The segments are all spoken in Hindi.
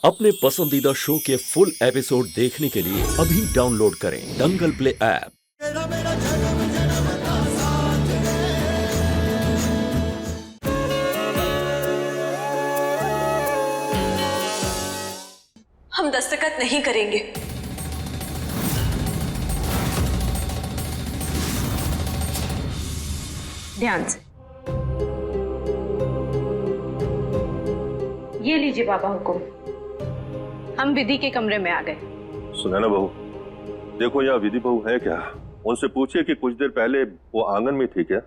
अपने पसंदीदा शो के फुल एपिसोड देखने के लिए अभी डाउनलोड करें दंगल प्ले ऐप। हम दस्तखत नहीं करेंगे। ध्यान से। ये लीजिए बाबा हुकुम, हम विधि के कमरे में आ गए। सुना ना बहू, देखो यह विधि बहू है क्या? उनसे पूछिए कि कुछ देर पहले वो आंगन में थी क्या?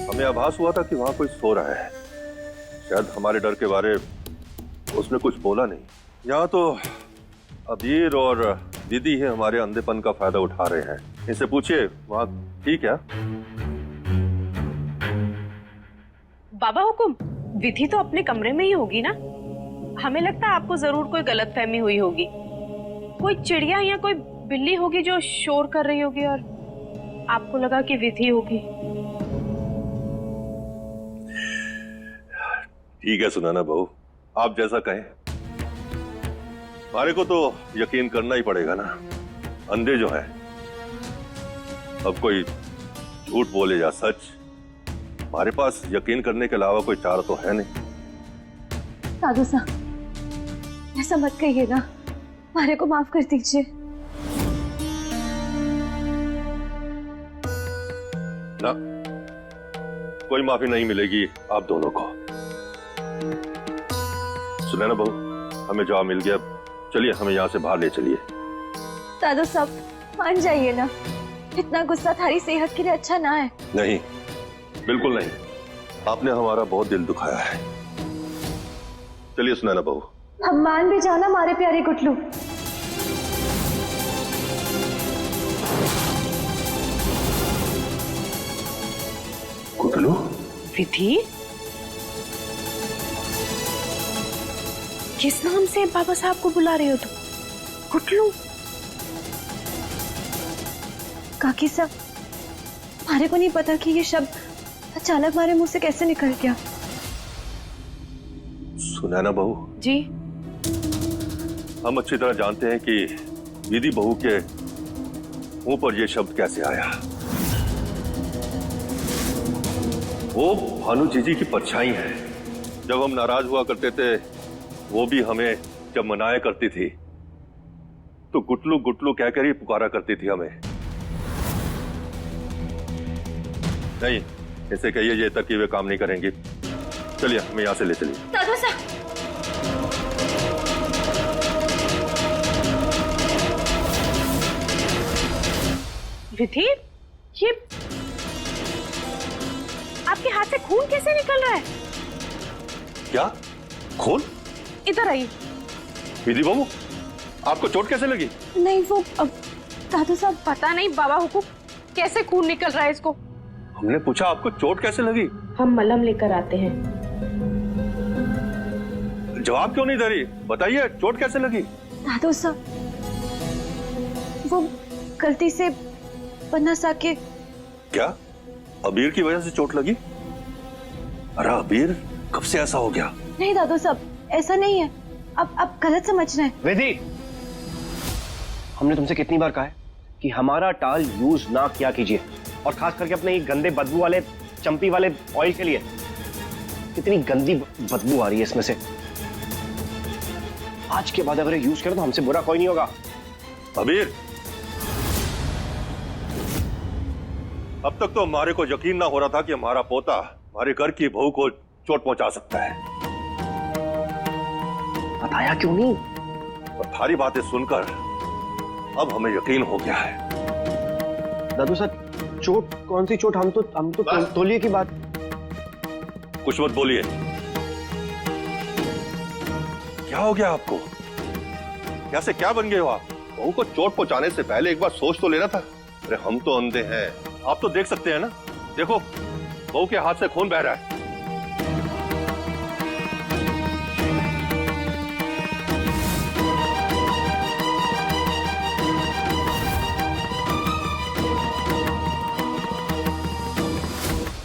हमें आभास हुआ था कि वहां कोई सो रहा है। शायद हमारे डर के बारे उसने कुछ बोला नहीं। यहाँ तो अबीर और दीदी है हमारे अंधेपन का फायदा उठा रहे हैं। इनसे पूछिए वहां ठीक है? बाबा हुकुम, विधि तो अपने कमरे में ही होगी ना? हमें लगता है आपको जरूर कोई गलतफहमी हुई होगी। कोई चिड़िया या कोई बिल्ली होगी जो शोर कर रही होगी और आपको लगा कि विधि होगी। ठीक है सुनाना बहू, आप जैसा कहें। हमारे को तो यकीन करना ही पड़ेगा ना, अंधे जो है। अब कोई झूठ बोले या सच, हमारे पास यकीन करने के अलावा कोई चारा तो है नहीं। दादू साहब, ऐसा मत कहिए ना, हमारे को माफ कर दीजिए। ना, कोई माफी नहीं मिलेगी आप दोनों को। सुना ना बहू, हमें जवाब मिल गया। चलिए हमें यहाँ से बाहर ले चलिए। दादू साहब मान जाइए ना, इतना गुस्सा थारी सेहत के लिए अच्छा ना है। नहीं, बिल्कुल नहीं। आपने हमारा बहुत दिल दुखाया है। चलिए सुनैना बहू। हम मान भी जाना हमारे प्यारे गुटलू। गुटलू? विधि? किस नाम से बाबा साहब को बुला रहे हो तुम? गुटलू? काकी साहब, हमारे को नहीं पता कि ये शब्द अचानक हमारे मुंह से कैसे निकल गया। सुनैना बहू जी? हम अच्छी तरह जानते हैं कि विधि बहू के मुंह पर यह शब्द कैसे आया। वो भानु जीजी की परछाई है। जब हम नाराज हुआ करते थे, वो भी हमें जब मनाया करती थी तो गुटलू गुटलू कहकर ही पुकारा करती थी हमें। नहीं, इसे कहिए ये तरकीबें काम नहीं करेंगी। चलिए हमें यहाँ से ले चलिए। दादू साहब, विधि, ये आपके हाथ से खून कैसे निकल रहा है? क्या खून? इधर आइए। विधि बहू, आपको चोट कैसे लगी? नहीं वो अब दादू साहब, पता नहीं बाबा हुकुम, कैसे खून निकल रहा है इसको। हमने पूछा आपको चोट कैसे लगी? हम मलहम लेकर आते हैं। जवाब क्यों नहीं दे रही? बताइए चोट कैसे लगी? दादू साहब, वो गलती से पन्ना सा के। क्या अबीर की वजह से चोट लगी? अरे अबीर, कब से ऐसा हो गया? नहीं दादू साहब, ऐसा नहीं है। अब गलत समझ रहे हैं। विधि, हमने तुमसे कितनी बार कहा है कि हमारा टाल यूज ना किया कीजिए, और खास करके अपने ये गंदे बदबू वाले चंपी वाले ऑयल के लिए। कितनी गंदी बदबू आ रही है इसमें से। आज के बाद अगर यूज करें तो हमसे बुरा कोई नहीं होगा। अबीर, अब तक तो हमारे को यकीन ना हो रहा था कि हमारा पोता हमारे घर की बहू को चोट पहुंचा सकता है। बताया क्यों नहीं? और थारी बातें सुनकर अब हमें यकीन हो गया है। दादू सर, चोट कौन सी चोट? हम तो तौलिए की बात। कुछ मत बोलिए। क्या हो गया आपको? कैसे क्या बन गए हो आप? बहू को चोट पहुंचाने से पहले एक बार सोच तो लेना था। अरे हम तो अंधे हैं, आप तो देख सकते हैं ना। देखो, बहू के हाथ से खून बह रहा है।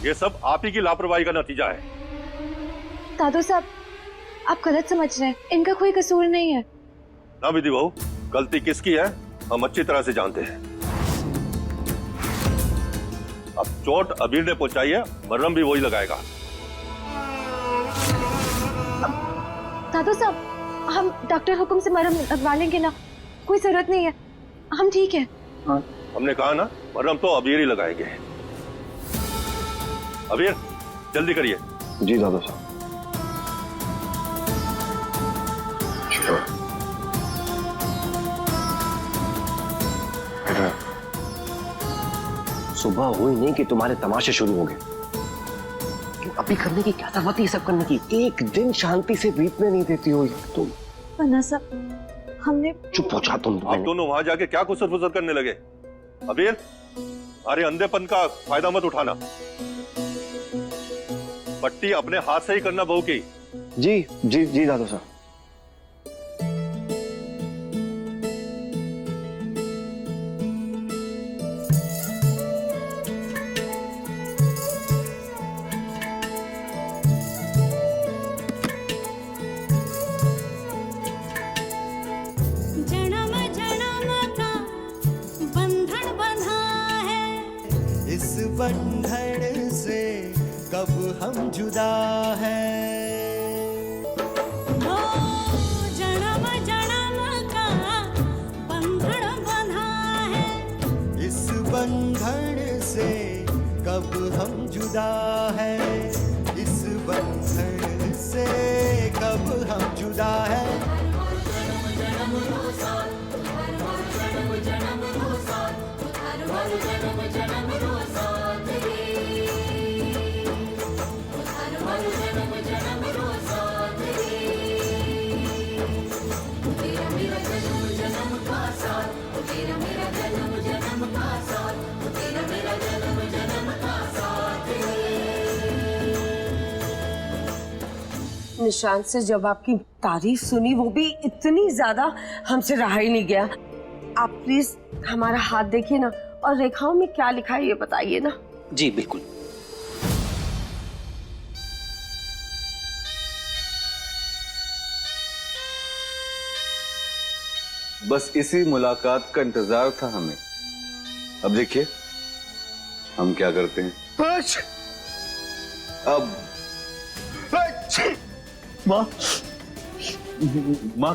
ये सब आप ही की लापरवाही का नतीजा है। दादू साहब, आप गलत समझ रहे हैं, इनका कोई कसूर नहीं है। ना विधि बहू, गलती किसकी है हम अच्छी तरह से जानते हैं। अब चोट अबीर ने पहुंचाई है, मरहम भी वही लगाएगा। दादू साहब, हम डॉक्टर हुक्म से मरहम लगवा लेंगे ना, कोई जरूरत नहीं है, हम ठीक है। हमने कहा ना, मरहम तो अबीर ही लगाएंगे। अबीर जल्दी करिए। जी दादा साहब। सुबह हुई नहीं कि तुम्हारे तमाशे शुरू हो गए। अभी करने की क्या जरूरत है ये सब करने की? एक दिन शांति से बीतने नहीं देती हो तुम। पन्ना साहब, हमने चुप हो जा तुम। आप दोनों वहां जाके क्या कुसर फुसर करने लगे? अबीर, अरे अंधेपन का फायदा मत उठाना। पट्टी अपने हाथ से ही करना बहू की। जी जी जी दादा साहब। जन्म जन्म का बंधन बंधा है, इस बंधन से कब हम जुदा है। ओ जन्म जन्म का बंधन बंधा है, इस बंधन से कब हम जुदा है। इस बंधन से कब हम जुदा है। निशांत से जब आपकी तारीफ सुनी, वो भी इतनी ज्यादा, हमसे रहा ही नहीं गया। आप प्लीज हमारा हाथ देखिए ना, और रेखाओं में क्या लिखा है ये बताइए ना। जी बिल्कुल। बस इसी मुलाकात का इंतजार था हमें। अब देखिए हम क्या करते हैं। अब माँ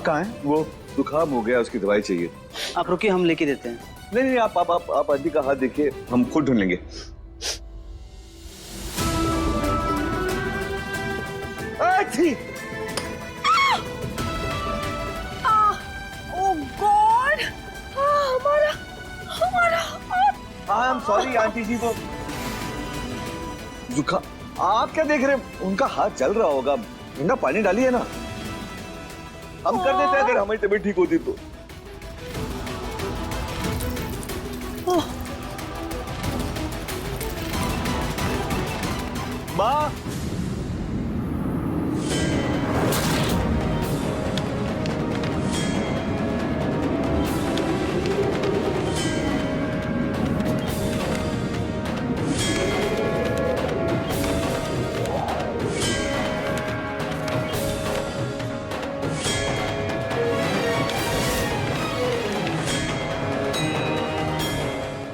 कहाँ है? वो जुकाम हो गया, उसकी दवाई चाहिए। आप रुकिए, हम लेके देते हैं। नहीं नहीं, आप आंटी का हाथ देखिए, हम खुद ढूंढ लेंगे। आई एम सॉरी आंटी जी, वो जुकाम। आप क्या देख रहे हैं? उनका हाथ चल रहा होगा, ठंडा पानी डालिए ना। हम कर देते हैं अगर हमारी तबीयत ठीक होती तो। माँ,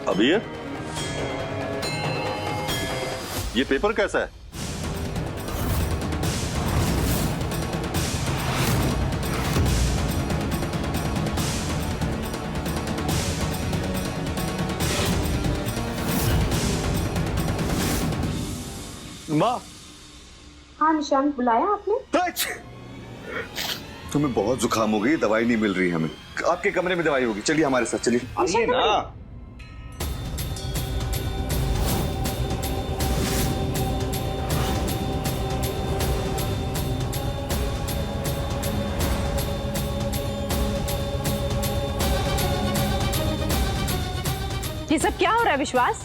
अबीर, ये पेपर कैसा है? माँ। हाँ निशांत, बुलाया आपने? तुम्हें बहुत जुकाम हो गई, दवाई नहीं मिल रही हमें। आपके कमरे में दवाई होगी, चलिए हमारे साथ चलिए। आइए ना। ये सब क्या हो रहा है विश्वास?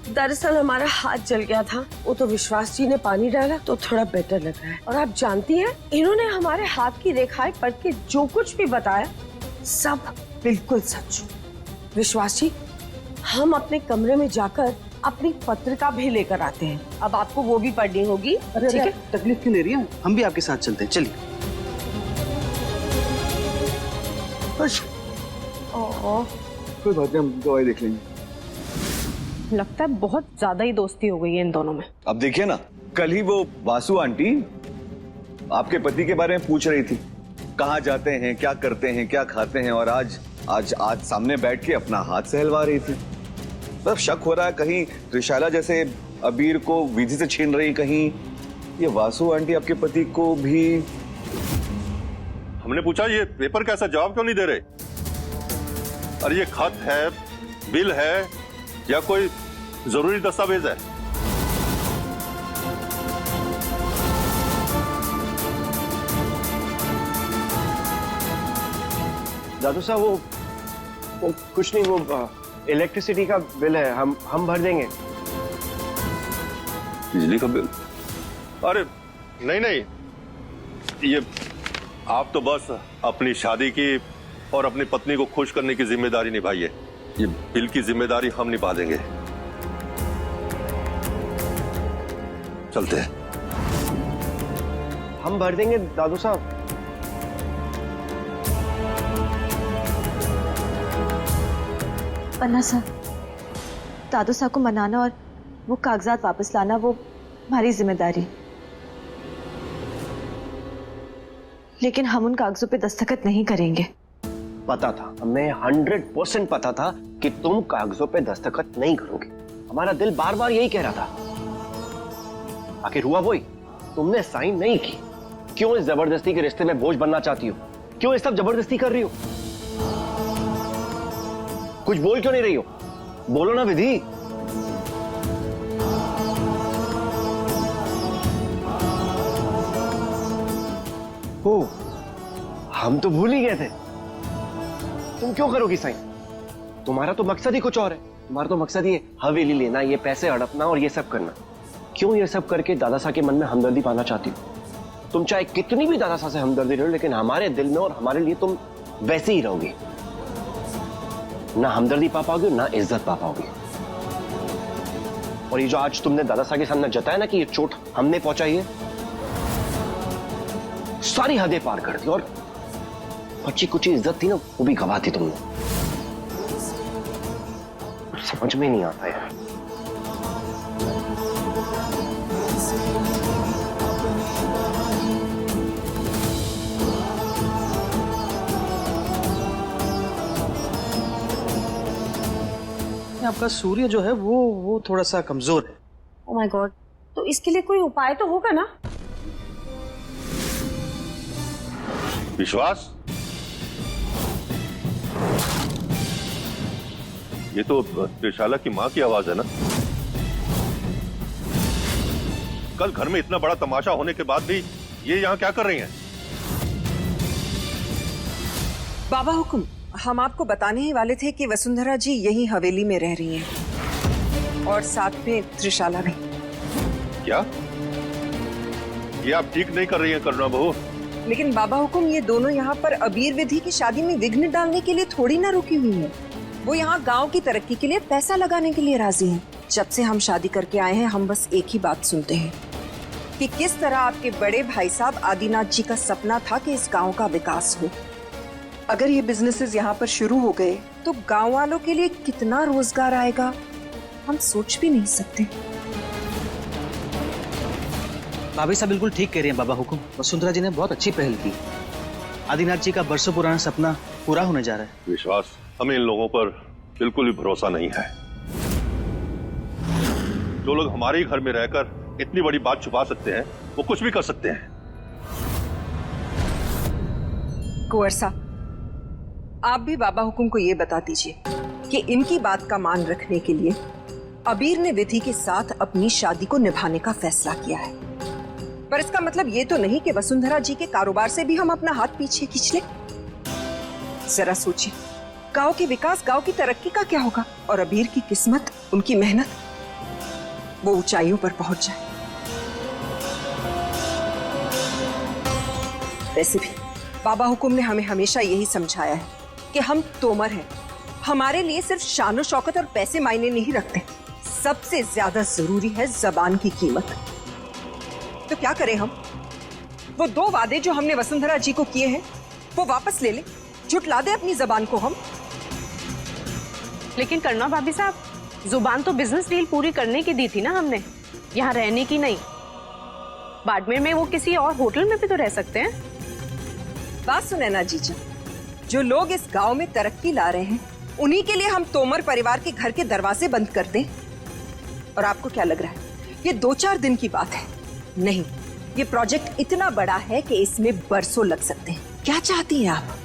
दरअसल हमारा हाथ जल गया था, वो तो विश्वास जी ने पानी डाला तो थोड़ा बेटर लगा है। और आप जानती हैं, इन्होंने हमारे हाथ की रेखाएं पढ़ के जो कुछ भी बताया सब बिल्कुल सच। विश्वास जी, हम अपने कमरे में जाकर अपनी पत्रिका भी लेकर आते हैं। अब आपको वो भी पढ़नी होगी। ठीक है, तकलीफ क्यों ले रही हैं? हम भी आपके साथ चलते हैं, चलिए। कोई बात नहीं, हम दवाई देख लेंगे। लगता है बहुत ज्यादा ही दोस्ती हो गई है इन दोनों में। अब देखिए ना, कल ही वो वासु आंटी आपके पति के बारे में पूछ रही थी, कहाँ जाते हैं, क्या करते हैं, क्या खाते हैं, और आज सामने बैठ के अपना हाथ सहलवा रही थी। मतलब शक हो रहा है कहीं त्रिशाला जैसे अबीर को विधि से छीन रही, कहीं ये वासु आंटी आपके पति को भी। हमने पूछा ये पेपर कैसा, जवाब क्यों नहीं दे रहे? अरे ये खत है, बिल है, या कोई जरूरी दस्तावेज है? दादू साहब वो कुछ नहीं, वो इलेक्ट्रिसिटी का बिल है, हम भर देंगे। बिजली का बिल? अरे नहीं, ये आप तो बस अपनी शादी की और अपनी पत्नी को खुश करने की जिम्मेदारी निभाइए। ये बिल की जिम्मेदारी हम निभा देंगे। चलते हैं। हम भर देंगे दादू साहब। पन्ना सर, दादू साहब को मनाना और वो कागजात वापस लाना वो हमारी जिम्मेदारी, लेकिन हम उन कागजों पे दस्तखत नहीं करेंगे। पता था, हमें 100% पता था कि तुम कागजों पे दस्तखत नहीं करोगे। हमारा दिल बार बार यही कह रहा था। आखिर हुआ वही, तुमने साइन नहीं की। क्यों इस जबरदस्ती के रिश्ते में बोझ बनना चाहती हो? क्यों ये सब जबरदस्ती कर रही हो? कुछ बोल क्यों नहीं रही हो? बोलो ना विधि। ओ, हम तो भूल ही गए थे। तुम क्यों करोगी साइन? तुम्हारा तो मकसद ही कुछ और है। तुम्हारा तो मकसद ये हवेली लेना, ये पैसे हड़पना और ये सब करना। क्यों ये सब करके दादा साहब के मन में हमदर्दी पाना चाहती हो? तुम चाहे कितनी भी दादा साहब से हमदर्दी रहो, लेकिन हमारे दिल में और हमारे लिए तुम वैसे ही रहोगे। ना हमदर्दी पा पाओगे, ना इज्जत पा पाओगे। और ये जो आज तुमने दादा साहब के सामने जताया ना कि ये चोट हमने पहुंचाई है, सारी हदें पार कर दी। और बच्ची कुछ इज्जत थी ना, वो भी गवा दी तुमने। समझ में नहीं आता यार। आपका सूर्य जो है वो थोड़ा सा कमजोर है। ओह माय गॉड, तो इसके लिए कोई उपाय तो होगा ना? विश्वास, ये तो त्रिशाला की मां की आवाज है ना? कल घर में इतना बड़ा तमाशा होने के बाद भी ये यहाँ क्या कर रही हैं? बाबा हुकुम, हम आपको बताने ही वाले थे कि वसुंधरा जी यही हवेली में रह रही हैं और साथ में त्रिशाला भी। क्या ये आप ठीक नहीं कर रही हैं करुणा बहू? लेकिन बाबा हुकुम, ये दोनों यहाँ पर अबीर विधि की शादी में विघ्न डालने के लिए थोड़ी ना रुकी हुई है। वो यहाँ गांव की तरक्की के लिए पैसा लगाने के लिए राजी हैं। जब से हम शादी करके आए हैं, हम बस एक ही बात सुनते हैं कि किस तरह आपके बड़े भाई साहब आदिनाथ जी का सपना था कि इस गांव का विकास हो। अगर ये बिजनेसेस यहाँ पर शुरू हो गए तो गांव वालों के लिए कितना रोजगार आएगा, हम सोच भी नहीं सकते। भाभी साहब बिल्कुल ठीक कह रही हैं बाबा हुकुम। वसुंधरा जी ने बहुत अच्छी पहल की। आदिनाथ जी का बरसों पुराना सपना पूरा होने जा रहा है। विश्वास, हमें इन लोगों पर बिल्कुल भी भरोसा नहीं है। जो लोग हमारे ही घर में रहकर इतनी बड़ी बात छुपा सकते हैं, वो कुछ भी कर सकते हैं। कुंवर साहब, आप भी बाबा हुकुम को ये बता दीजिए कि इनकी बात का मान रखने के लिए अबीर ने विधि के साथ अपनी शादी को निभाने का फैसला किया है। पर इसका मतलब ये तो नहीं कि वसुंधरा जी के कारोबार से भी हम अपना हाथ पीछे खींच लें। जरा सोचिए, गांव के विकास, गांव की तरक्की का क्या होगा? और अबीर की किस्मत, उनकी मेहनत, वो ऊंचाइयों पर पहुंच जाए। वैसे भी बाबा हुकुम ने हमें हमेशा यही समझाया है कि हम तोमर हैं। हमारे लिए सिर्फ शान और शौकत और पैसे मायने नहीं रखते, सबसे ज्यादा जरूरी है जबान की कीमत। तो क्या करें हम? वो 2 वादे जो हमने वसुंधरा जी को किए हैं वो वापस ले ले, झुटला दे अपनी जबान को हम। लेकिन करना भाभी साहब, जुबान तो बिजनेस डील पूरी करने की दी थी ना हमने, यहाँ रहने की नहीं। बाड़मेर में वो किसी और होटल में भी तो रह सकते हैं। बात सुने ना जीजा, जो लोग इस गांव में तरक्की ला रहे हैं उन्हीं के लिए हम तोमर परिवार के घर के दरवाजे बंद कर दें? और आपको क्या लग रहा है ये 2-4 दिन की बात है? नहीं, ये प्रोजेक्ट इतना बड़ा है कि इसमें बरसों लग सकते हैं। क्या चाहती हैं आप?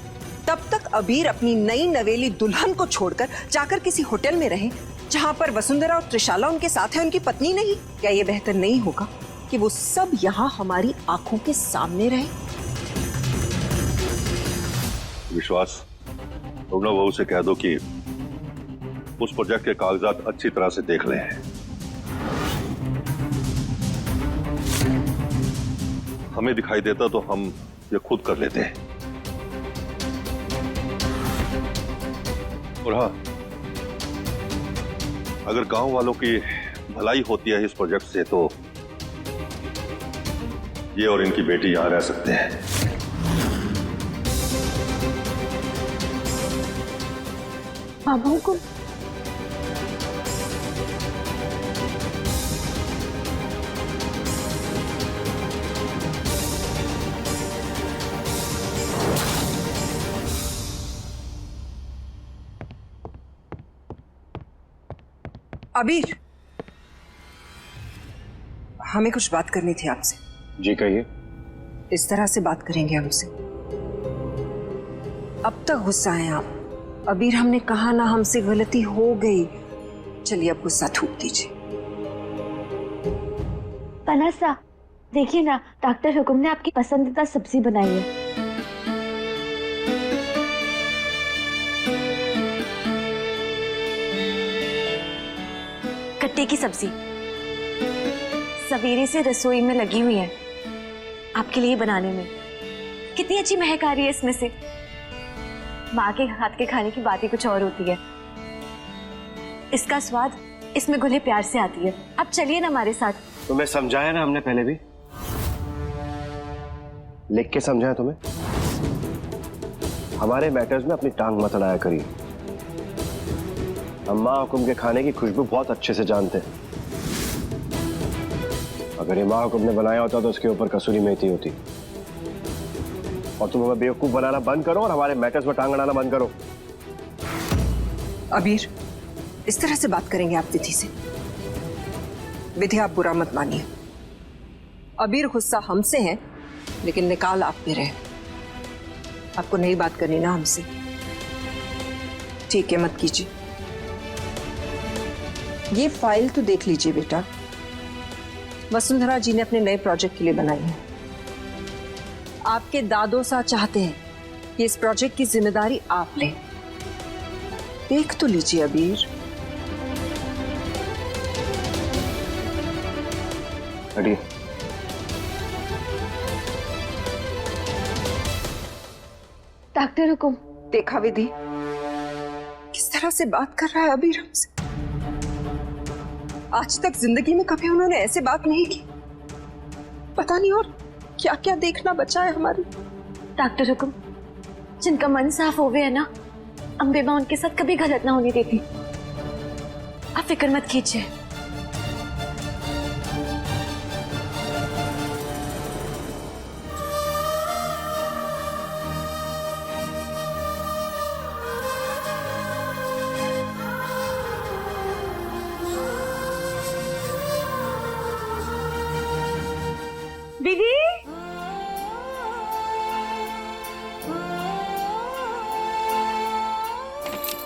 तब तक अबीर अपनी नई नवेली दुल्हन को छोड़कर जाकर किसी होटल में रहे जहां पर वसुंधरा और त्रिशाला उनके साथ है, उनकी पत्नी नहीं? क्या ये बेहतर नहीं होगा कि वो सब यहाँ हमारी आंखों के सामने रहे? विश्वास, रुग्ना बहू से कह दो कि उस प्रोजेक्ट के कागजात अच्छी तरह से देख लें। हमें दिखाई देता तो हम ये खुद कर लेते हैं। और हाँ, अगर गांव वालों की भलाई होती है इस प्रोजेक्ट से तो ये और इनकी बेटी यहां रह सकते हैं। बाबा हुकुम, अबीर, हमें कुछ बात करनी थी आपसे। जी कहिए। इस तरह से बात करेंगे हमसे? अब तक गुस्सा है आप। अबीर, हमने कहा ना हमसे गलती हो गई। चलिए अब गुस्सा थूक दीजिए। पनासा, देखिए ना, डॉक्टर हुकुम ने आपकी पसंदीदा सब्जी बनाई है। कट्टे की सब्जी सवेरे से रसोई में लगी हुई है आपके लिए बनाने में। कितनी अच्छी महक आ रही है इसमें से। माँ के हाथ के खाने की बात ही कुछ और होती है। इसका स्वाद इसमें घुले प्यार से आती है। अब चलिए ना हमारे साथ। तुम्हें समझाया ना हमने पहले भी, लिख के समझाया तुम्हें। हमारे मैटर्स में अपनी टांग मत अड़ाया करिए। हम माँ हुकुम के खाने की खुशबू बहुत अच्छे से जानते हैं। अगर ये माँ हुकुम ने बनाया होता तो उसके ऊपर कसूरी मेथी होती। और तुम हमें बेवकूफ बनाना बंद करो और हमारे मैटर्स में टांग अड़ाना बंद करो। अबीर, इस तरह से बात करेंगे आप विधि से? विधि, आप बुरा मत मानिए। अबीर गुस्सा हमसे है लेकिन निकाल आप पे रहे। आपको नहीं बात करनी ना हमसे? ठीक है, मत कीजिए। ये फाइल तो देख लीजिए बेटा। वसुंधरा जी ने अपने नए प्रोजेक्ट के लिए बनाई है। आपके दादो सा चाहते हैं कि इस प्रोजेक्ट की जिम्मेदारी आप लें। देख तो लीजिए अबीर। हटिए। डॉक्टर हुकुम। देखा विधि किस तरह से बात कर रहा है अबीर हमसे। आज तक जिंदगी में कभी उन्होंने ऐसे बात नहीं की। पता नहीं और क्या क्या देखना बचा है हमारी। डॉक्टर हुकुम, जिनका मन साफ हो गया है ना, अम्बे माँ उनके साथ कभी गलत ना होने देती। आप फिक्र मत कीजिए। दीदी,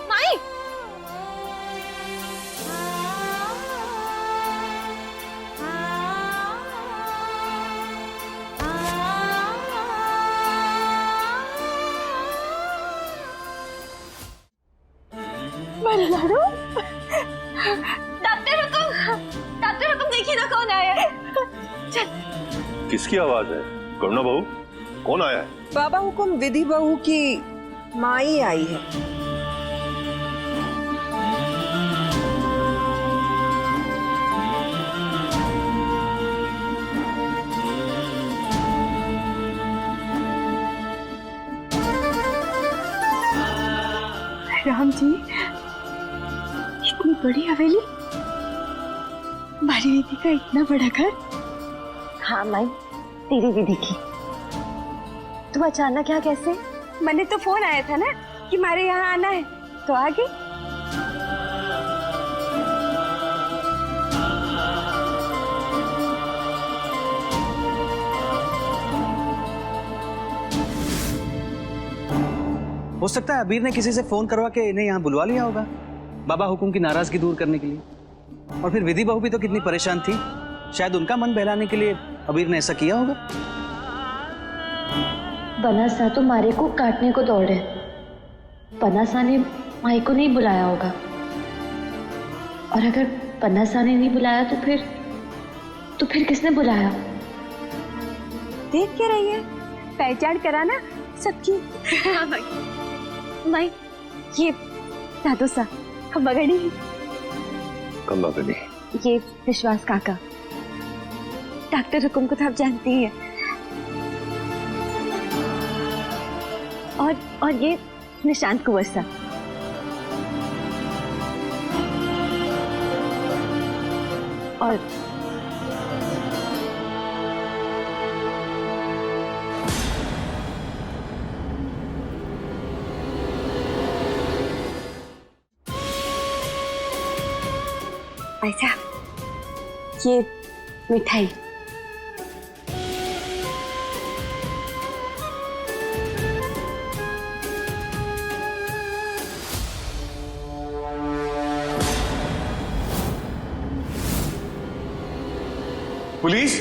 माई, डॉक्टर हुकुम देखिए ना कौन आया है। चल। किसकी आवाज है? करुणा बहू, कौन आया है? बाबा हुकुम, विधि बहू की माई आई है। राम जी, इतनी बड़ी हवेली, हमारी विधि का इतना बड़ा घर। हाँ माई, तेरी विधि की। तू अचानक यहाँ कैसे? मैंने तो फोन आया था ना कि हमारे यहाँ आना है, तो आ गई। हो सकता है अबीर ने किसी से फोन करवा के इन्हें यहाँ बुलवा लिया होगा, बाबा हुकुम की नाराजगी दूर करने के लिए। और फिर विधि बहू भी तो कितनी परेशान थी, शायद उनका मन बहलाने के लिए अबीर ने ऐसा किया होगा। बनासा तो मारे को काटने को दौड़े, बनासा ने माई को नहीं बुलाया होगा। और अगर बनासा ने नहीं बुलाया तो फिर किसने बुलाया? देख के रही है, पहचान कराना सबकी। माई, ये दादू सा खम्बागड़ी, ये विश्वास काका, डॉक्टर हुकुम को तो आप जानती हैं। और ये निशांत कुंवर सा। और ऐसा, ये मिठाई। पुलिस